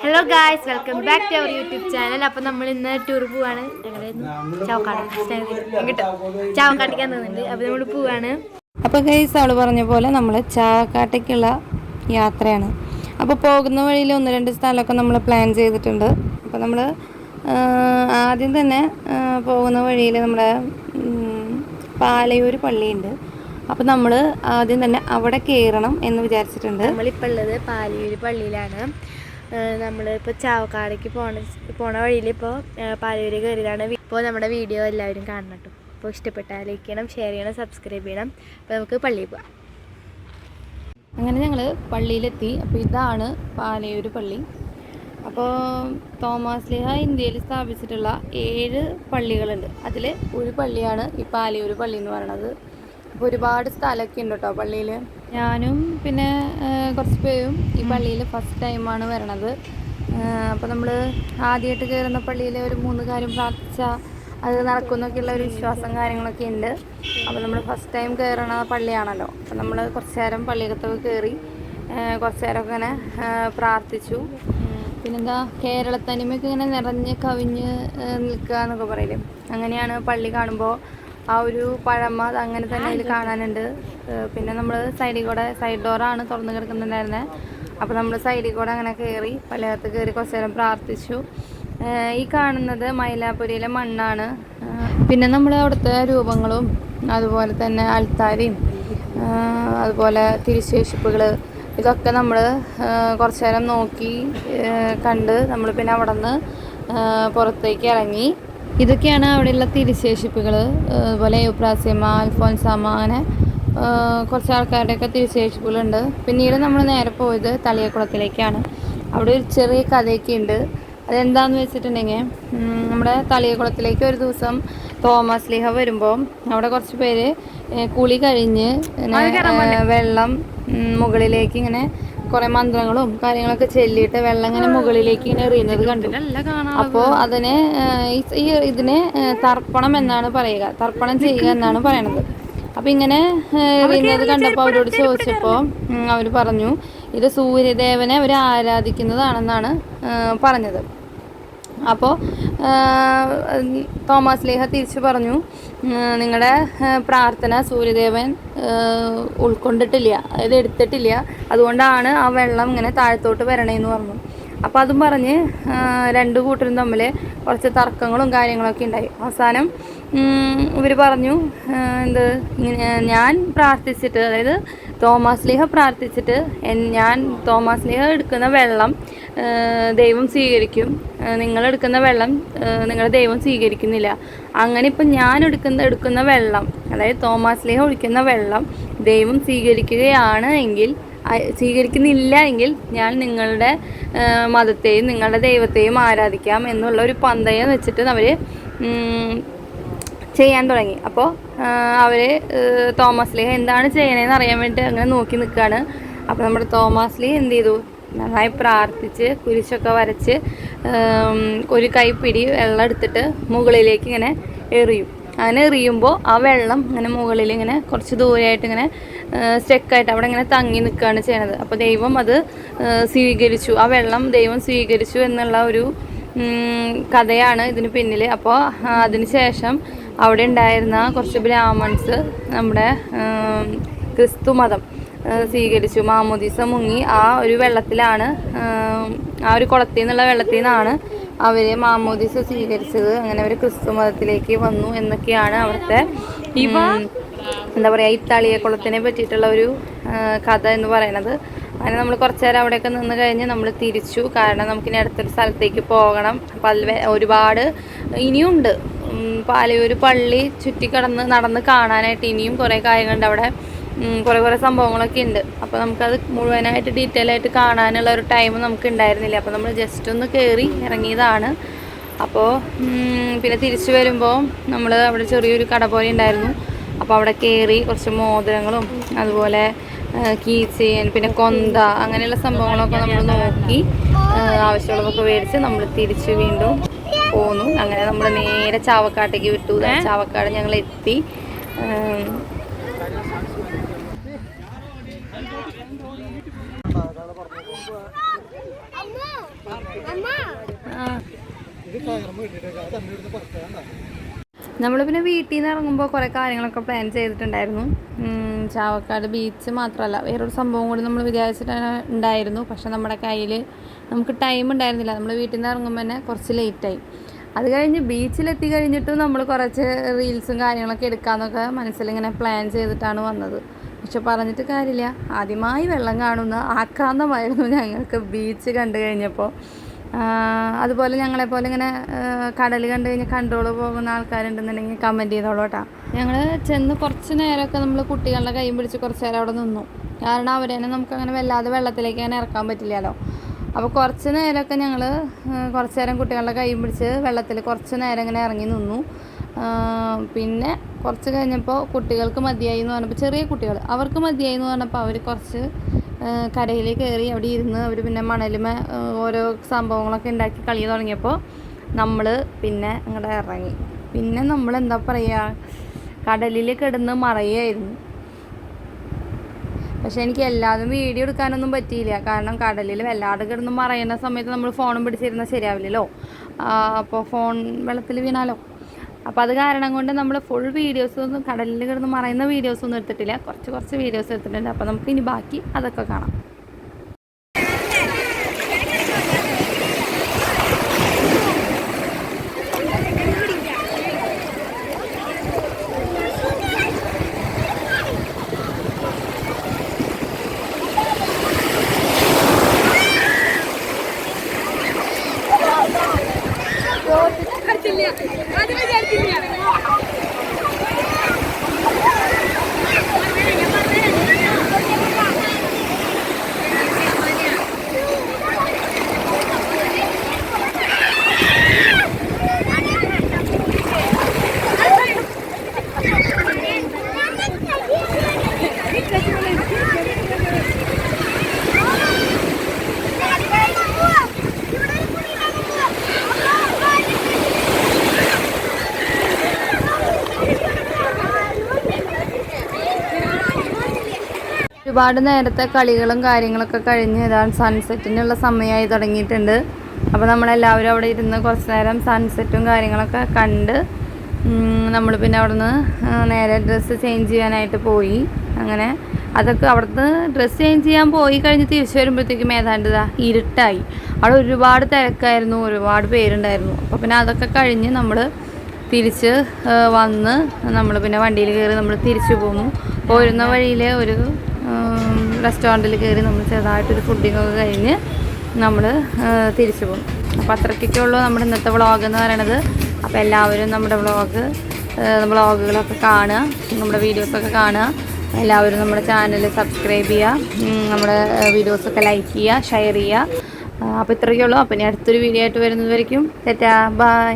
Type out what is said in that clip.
Hello guys, welcome back to our YouTube channel. അപ്പോൾ നമ്മൾ ഇന്ന് ടൂർ പോവാണ്. ചാവക്കാട്ടിക്കാൻ തോന്നുന്നുണ്ട്. അപ്പോൾ നമ്മൾ പോവാണ്. അപ്പോൾ ഗൈസ് അവൾ പറഞ്ഞ പോലെ നമ്മൾ ചാവക്കാട്ടേക്കുള്ള യാത്രയാണ്. അപ്പോൾ പോകുന്ന വഴിയിൽ 1-2 സ്ഥലമൊക്കെ നമ്മൾ പ്ലാൻ ചെയ്തിട്ടുണ്ട്. അപ്പോൾ നമ്മൾ ആദ്യം തന്നെ പോകുന്ന വഴിയിൽ നമ്മുടെ പാലയൂർ പള്ളിയുണ്ട്. അപ്പോൾ നമ്മൾ ആദ്യം തന്നെ അവിടെ കയറണം എന്ന് വിചാരിച്ചിട്ടുണ്ട്. നമ്മളിപ്പോൾ ഉള്ളത് പാലയൂർ പള്ളിയിലാണ്. നമ്മളിപ്പോൾ ചാവക്കാടേക്ക് പോണ വഴിയിൽ ഇപ്പോൾ പാലയൂർ കയറിയതാണ്. ഇപ്പോൾ നമ്മുടെ വീഡിയോ എല്ലാവരും കാണണം കേട്ടോ. അപ്പോൾ ഇഷ്ടപ്പെട്ടാൽ ലൈക്ക് ചെയ്യണം, ഷെയർ ചെയ്യണം, സബ്സ്ക്രൈബ് ചെയ്യണം. അപ്പോൾ നമുക്ക് പള്ളിയിൽ പോകാം. അങ്ങനെ ഞങ്ങൾ പള്ളിയിലെത്തി. അപ്പോൾ ഇതാണ് പാലയൂർ പള്ളി. അപ്പോൾ തോമാസ് ലീഹ ഇന്ത്യയിൽ സ്ഥാപിച്ചിട്ടുള്ള 7 പള്ളികളുണ്ട്. അതിൽ ഒരു പള്ളിയാണ് ഈ പാലയൂർ പള്ളി എന്ന് പറയുന്നത്. അപ്പോൾ ഒരുപാട് സ്ഥലമൊക്കെ ഉണ്ട് കേട്ടോ പള്ളിയിൽ. ഞാനും പിന്നെ കുറച്ച് പേരും ഈ പള്ളിയിൽ ഫസ്റ്റ് ടൈമാണ് വരണത്. അപ്പോൾ നമ്മൾ ആദ്യമായിട്ട് കയറുന്ന പള്ളിയിൽ ഒരു 3 കാര്യം പ്രാർത്ഥിച്ചാൽ അത് നടക്കുന്നൊക്കെയുള്ള ഒരു വിശ്വാസം കാര്യങ്ങളൊക്കെ ഉണ്ട്. അപ്പോൾ നമ്മൾ ഫസ്റ്റ് ടൈം കയറണ പള്ളിയാണല്ലോ. അപ്പോൾ നമ്മൾ കുറച്ച് നേരം പള്ളിയകത്തൊക്കെ കയറി കുറച്ച് നേരമൊക്കെ ഇങ്ങനെ പ്രാർത്ഥിച്ചു. പിന്നെന്താ കേരളത്തനിമയൊക്കെ ഇങ്ങനെ നിറഞ്ഞ് കവിഞ്ഞ് നിൽക്കുക എന്നൊക്കെ പറയില്ലേ, അങ്ങനെയാണ് പള്ളി കാണുമ്പോൾ ആ ഒരു പഴമ അങ്ങനെ തന്നെ അതിൽ കാണാനുണ്ട്. പിന്നെ നമ്മൾ സൈഡ് ഡോറാണ് തുറന്ന് കിടക്കുന്നുണ്ടായിരുന്നത്. അപ്പോൾ നമ്മൾ സൈഡിൽ കൂടെ അങ്ങനെ കയറി പള്ളിയകത്ത് കയറി കുറച്ച് നേരം പ്രാർത്ഥിച്ചു. ഈ കാണുന്നത് മൈലാപ്പുരിയിലെ മണ്ണാണ്. പിന്നെ നമ്മൾ അവിടുത്തെ രൂപങ്ങളും അതുപോലെ തന്നെ അൽത്താരയും അതുപോലെ തിരുശേഷിപ്പുകൾ ഇതൊക്കെ നമ്മൾ കുറച്ച് നേരം നോക്കി കണ്ട് നമ്മൾ പിന്നെ അവിടെ നിന്ന് പുറത്തേക്ക് ഇറങ്ങി. ഇതൊക്കെയാണ് അവിടെയുള്ള തിരുശേഷിപ്പുകൾ. അതുപോലെ യുപ്രാസ്യമ്മ, അൽഫോൻസാമ്മ, അങ്ങനെ കുറച്ച് ആൾക്കാരുടെയൊക്കെ തിരുശേഷിപ്പുകളുണ്ട്. പിന്നീട് നമ്മൾ നേരെ പോയത് തളിയക്കുളത്തിലേക്കാണ്. അവിടെ ഒരു ചെറിയ കഥയൊക്കെ ഉണ്ട്. അതെന്താണെന്ന് വെച്ചിട്ടുണ്ടെങ്കിൽ നമ്മുടെ തളിയക്കുളത്തിലേക്ക് ഒരു ദിവസം തോമസ് ലീഹ വരുമ്പോൾ അവിടെ കുറച്ച് പേര് കുളി കഴിഞ്ഞ് വെള്ളം മുകളിലേക്ക് ഇങ്ങനെ കുറേ മന്ത്രങ്ങളും കാര്യങ്ങളൊക്കെ ചൊല്ലിയിട്ട് വെള്ളം ഇങ്ങനെ മുകളിലേക്ക് ഇങ്ങനെ എറിയുന്നത് കണ്ടു. അപ്പോൾ ഇതിനെ തർപ്പണം എന്നാണ് പറയുക, തർപ്പണം ചെയ്യുക എന്നാണ് പറയണത്. അപ്പോൾ ഇങ്ങനെ എറിയുന്നത് കണ്ടപ്പോൾ അവരോട് ചോദിച്ചപ്പോൾ അവർ പറഞ്ഞു ഇത് സൂര്യദേവനെ അവർ ആരാധിക്കുന്നതാണെന്നാണ് പറഞ്ഞത്. അപ്പോൾ തോമസ് ലീഹ തിരിച്ചു പറഞ്ഞു, നിങ്ങളുടെ പ്രാർത്ഥന സൂര്യദേവൻ ഉൾക്കൊണ്ടിട്ടില്ല, അതായത് എടുത്തിട്ടില്ല, അതുകൊണ്ടാണ് ആ വെള്ളം ഇങ്ങനെ താഴത്തോട്ട് വരണേന്ന് പറഞ്ഞു. അപ്പോൾ അതും പറഞ്ഞ് 2 കൂട്ടരും തമ്മിൽ കുറച്ച് തർക്കങ്ങളും കാര്യങ്ങളൊക്കെ ഉണ്ടായി. അവസാനം ഇവർ പറഞ്ഞു ഞാൻ പ്രാർത്ഥിച്ചിട്ട്, അതായത് തോമസ് ലീഹ പ്രാർത്ഥിച്ചിട്ട് തോമസ് ലീഹ എടുക്കുന്ന വെള്ളം ദൈവം സ്വീകരിക്കും, നിങ്ങളെടുക്കുന്ന വെള്ളം നിങ്ങളുടെ ദൈവം സ്വീകരിക്കുന്നില്ല. അങ്ങനെ ഇപ്പം ഞാൻ എടുക്കുന്ന വെള്ളം, അതായത് തോമസ് ലീഹ ഒഴിക്കുന്ന വെള്ളം ദൈവം സ്വീകരിക്കുന്നില്ല എങ്കിൽ ഞാൻ നിങ്ങളുടെ മതത്തെയും നിങ്ങളുടെ ദൈവത്തെയും ആരാധിക്കാം എന്നുള്ള ഒരു പന്തയം വെച്ചിട്ട് അവർ ചെയ്യാൻ തുടങ്ങി. അപ്പോൾ അവർ തോമസ് ലീഹ എന്താണ് ചെയ്യണതെന്ന് അറിയാൻ വേണ്ടി അങ്ങനെ നോക്കി നിൽക്കുകയാണ്. അപ്പോൾ നമ്മുടെ തോമസ് ലീഹ എന്ത് ചെയ്തു, നന്നായി പ്രാർത്ഥിച്ച് കുരിശൊക്കെ വരച്ച് ഒരു കൈപ്പിടി വെള്ളം എടുത്തിട്ട് മുകളിലേക്ക് ഇങ്ങനെ എറിയും. അങ്ങനെ എറിയുമ്പോൾ ആ വെള്ളം ഇങ്ങനെ മുകളിൽ ഇങ്ങനെ കുറച്ച് ദൂരമായിട്ട് ഇങ്ങനെ സ്റ്റെക്കായിട്ട് അവിടെ ഇങ്ങനെ തങ്ങി നിൽക്കുകയാണ് ചെയ്യണത്. അപ്പോൾ ദൈവം അത് സ്വീകരിച്ചു, ആ വെള്ളം ദൈവം സ്വീകരിച്ചു എന്നുള്ള ഒരു കഥയാണ് ഇതിന് പിന്നിൽ. അപ്പോൾ അതിന് ശേഷം അവിടെ ഉണ്ടായിരുന്ന കുറച്ച് ബ്രാഹ്മൺസ് നമ്മുടെ ക്രിസ്തു മതം സ്വീകരിച്ചു. മാമോദീസ മുങ്ങി ആ ഒരു വെള്ളത്തിലാണ്, ആ ഒരു കുളത്തിൽ നിന്നുള്ള വെള്ളത്തിൽ നിന്നാണ് അവർ മാമോദീസ സ്വീകരിച്ചത്. അങ്ങനെ അവർ ക്രിസ്തു മതത്തിലേക്ക് വന്നു എന്നൊക്കെയാണ് അവിടുത്തെ എന്താ പറയുക, ഈ തളിയക്കുളത്തിനെ പറ്റിയിട്ടുള്ള ഒരു കഥ എന്ന് പറയുന്നത്. അങ്ങനെ നമ്മൾ കുറച്ച് നേരം അവിടെയൊക്കെ നിന്ന് കഴിഞ്ഞ് നമ്മൾ തിരിച്ചു. കാരണം നമുക്കിനി അടുത്തൊരു സ്ഥലത്തേക്ക് പോകണം. അപ്പോൾ അതിൽ ഒരുപാട് ഇനിയുണ്ട്. പാലയൂർ പള്ളി ചുറ്റിക്കടന്ന് നടന്ന് കാണാനായിട്ട് ഇനിയും കുറേ കാര്യങ്ങളുണ്ട്. അവിടെ കുറേ സംഭവങ്ങളൊക്കെ ഉണ്ട്. അപ്പോൾ നമുക്കത് മുഴുവനായിട്ട് ഡീറ്റെയിൽ ആയിട്ട് കാണാനുള്ള ഒരു ടൈം നമുക്ക് ഉണ്ടായിരുന്നില്ല. അപ്പോൾ നമ്മൾ ജസ്റ്റ് ഒന്ന് കയറി ഇറങ്ങിയതാണ്. അപ്പോൾ പിന്നെ തിരിച്ചു വരുമ്പോൾ നമ്മൾ അവിടെ ചെറിയൊരു കട പോലെ ഉണ്ടായിരുന്നു. അപ്പോൾ അവിടെ കയറി കുറച്ച് മോതിരങ്ങളും അതുപോലെ കീ ചെയിൻ പിന്നെ കൊന്ത അങ്ങനെയുള്ള സംഭവങ്ങളൊക്കെ നമ്മൾ നോക്കി ആവശ്യമുള്ളതൊക്കെ മേടിച്ച് നമ്മൾ തിരിച്ച് വീണ്ടും പോന്നു. അങ്ങനെ നമ്മൾ നേരെ ചാവക്കാട്ടേക്ക് വിട്ടു. ചാവക്കാട് ഞങ്ങൾ എത്തി. നമ്മൾ പിന്നെ വീട്ടിൽ നിന്ന് ഇറങ്ങുമ്പോൾ കുറേ കാര്യങ്ങളൊക്കെ പ്ലാൻ ചെയ്തിട്ടുണ്ടായിരുന്നു. ചാവക്കാട് ബീച്ച് മാത്രമല്ല വേറൊരു സംഭവം കൂടി നമ്മൾ വിചാരിച്ചിട്ട് ഉണ്ടായിരുന്നു. പക്ഷെ നമ്മുടെ കയ്യിൽ നമുക്ക് ടൈം ഉണ്ടായിരുന്നില്ല. നമ്മൾ വീട്ടിൽ നിന്ന് ഇറങ്ങുമ്പോൾ തന്നെ കുറച്ച് ലേറ്റായി. അത് കഴിഞ്ഞ് ബീച്ചിലെത്തി കഴിഞ്ഞിട്ടും നമ്മൾ കുറച്ച് റീൽസും കാര്യങ്ങളൊക്കെ എടുക്കാമെന്നൊക്കെ മനസ്സിലിങ്ങനെ പ്ലാൻ ചെയ്തിട്ടാണ് വന്നത്. പക്ഷെ പറഞ്ഞിട്ട് കാര്യമില്ല, ആദ്യമായി വെള്ളം കാണുന്ന ആക്രാന്തമായിരുന്നു ഞങ്ങൾക്ക് ബീച്ച് കണ്ടു കഴിഞ്ഞപ്പോൾ. അതുപോലെ ഞങ്ങളെപ്പോലെ ഇങ്ങനെ കടൽ കണ്ടു കഴിഞ്ഞാൽ കൺട്രോൾ പോകുന്ന ആൾക്കാരുണ്ടെന്നുണ്ടെങ്കിൽ കമൻറ്റ് ചെയ്തോളൂ കേട്ടോ. ഞങ്ങൾ ചെന്ന് കുറച്ച് നേരമൊക്കെ നമ്മൾ കുട്ടികളുടെ കൈയും പിടിച്ച് കുറച്ച് നേരം അവിടെ നിന്നു. കാരണം അവരെ നമുക്കങ്ങനെ വല്ലാതെ വെള്ളത്തിലേക്ക് അങ്ങനെ ഇറക്കാൻ പറ്റില്ലല്ലോ. അപ്പോൾ കുറച്ച് നേരമൊക്കെ ഞങ്ങൾ കുറച്ച് നേരം കുട്ടികളുടെ കൈയും പിടിച്ച് വെള്ളത്തിൽ കുറച്ച് നേരം ഇങ്ങനെ ഇറങ്ങി നിന്നു. പിന്നെ കുറച്ച് കഴിഞ്ഞപ്പോൾ കുട്ടികൾക്ക് മതിയായി എന്ന് പറഞ്ഞപ്പോൾ, ചെറിയ കുട്ടികൾ അവർക്ക് മതിയായി എന്ന് പറഞ്ഞപ്പോൾ അവർ കുറച്ച് കരയിൽ കയറി അവിടെ ഇരുന്ന് അവർ പിന്നെ മണലുമേ ഓരോ സംഭവങ്ങളൊക്കെ ഉണ്ടാക്കി കളി തുടങ്ങിയപ്പോൾ നമ്മൾ പിന്നെ അങ്ങോട്ട് ഇറങ്ങി. പിന്നെ നമ്മൾ എന്താ പറയുക, കടലിൽ കിടന്ന് മറയായിരുന്നു. പക്ഷെ എനിക്ക് എല്ലാതും വീഡിയോ എടുക്കാനൊന്നും പറ്റിയില്ല. കാരണം കടലിൽ വല്ലാതെ കിടന്ന് മറയുന്ന സമയത്ത് നമ്മൾ ഫോണും പിടിച്ചിരുന്നാൽ ശരിയാവില്ലല്ലോ. അപ്പോൾ ഫോൺ വെള്ളത്തിൽ വീണാലോ. അപ്പോൾ അത് കാരണം കൊണ്ട് നമ്മൾ ഫുൾ വീഡിയോസൊന്നും കടലിൽ കിടന്ന് മറയുന്ന വീഡിയോസൊന്നും എടുത്തിട്ടില്ല. കുറച്ച് വീഡിയോസ് എടുത്തിട്ടുണ്ട്. അപ്പോൾ നമുക്ക് ഇനി ബാക്കി അതൊക്കെ കാണാം. ഒരുപാട് നേരത്തെ കളികളും കാര്യങ്ങളൊക്കെ കഴിഞ്ഞ് ഇതാണ് സൺസെറ്റിനുള്ള സമയമായി തുടങ്ങിയിട്ടുണ്ട്. അപ്പോൾ നമ്മളെല്ലാവരും അവിടെ ഇരുന്ന് കുറച്ച് നേരം സൺസെറ്റും കാര്യങ്ങളൊക്കെ കണ്ട് നമ്മൾ പിന്നെ അവിടെ നിന്ന് നേരെ ഡ്രസ്സ് ചേഞ്ച് ചെയ്യാനായിട്ട് പോയി. അങ്ങനെ അതൊക്കെ അവിടുന്ന് ഡ്രസ്സ് ചേഞ്ച് ചെയ്യാൻ പോയി കഴിഞ്ഞ് തിരിച്ചു വരുമ്പോഴത്തേക്കും ഏതാണ്ട് ഇരുട്ടായി. അവിടെ ഒരുപാട് തിരക്കായിരുന്നു, ഒരുപാട് പേരുണ്ടായിരുന്നു. അപ്പോൾ പിന്നെ അതൊക്കെ കഴിഞ്ഞ് നമ്മൾ തിരിച്ച് വന്ന് നമ്മൾ പിന്നെ വണ്ടിയിൽ കയറി നമ്മൾ തിരിച്ചു പോന്നു. പോരുന്ന വഴിയിൽ ഒരു റെസ്റ്റോറൻറ്റിൽ കയറി നമ്മൾ ചെറുതായിട്ടൊരു ഫുഡിങ്ങൊക്കെ കഴിഞ്ഞ് നമ്മൾ തിരിച്ചു പോകും. അപ്പോൾ അത്രയ്ക്കൊക്കെ ഉള്ളൂ നമ്മുടെ ഇന്നത്തെ വ്ളോഗ് എന്ന് പറയണത്. അപ്പോൾ എല്ലാവരും നമ്മുടെ വ്ളോഗുകളൊക്കെ കാണുക, നമ്മുടെ വീഡിയോസൊക്കെ കാണുക. എല്ലാവരും നമ്മുടെ ചാനൽ സബ്സ്ക്രൈബ് ചെയ്യുക, നമ്മുടെ വീഡിയോസൊക്കെ ലൈക്ക് ചെയ്യുക, ഷെയർ ചെയ്യുക. അപ്പോൾ ഇത്രയൊക്കെ ഉള്ളൂ. അപ്പോൾ ഇനി അടുത്തൊരു വീഡിയോ ആയിട്ട് വരുന്നതായിരിക്കും. ടാറ്റാ, ബൈ.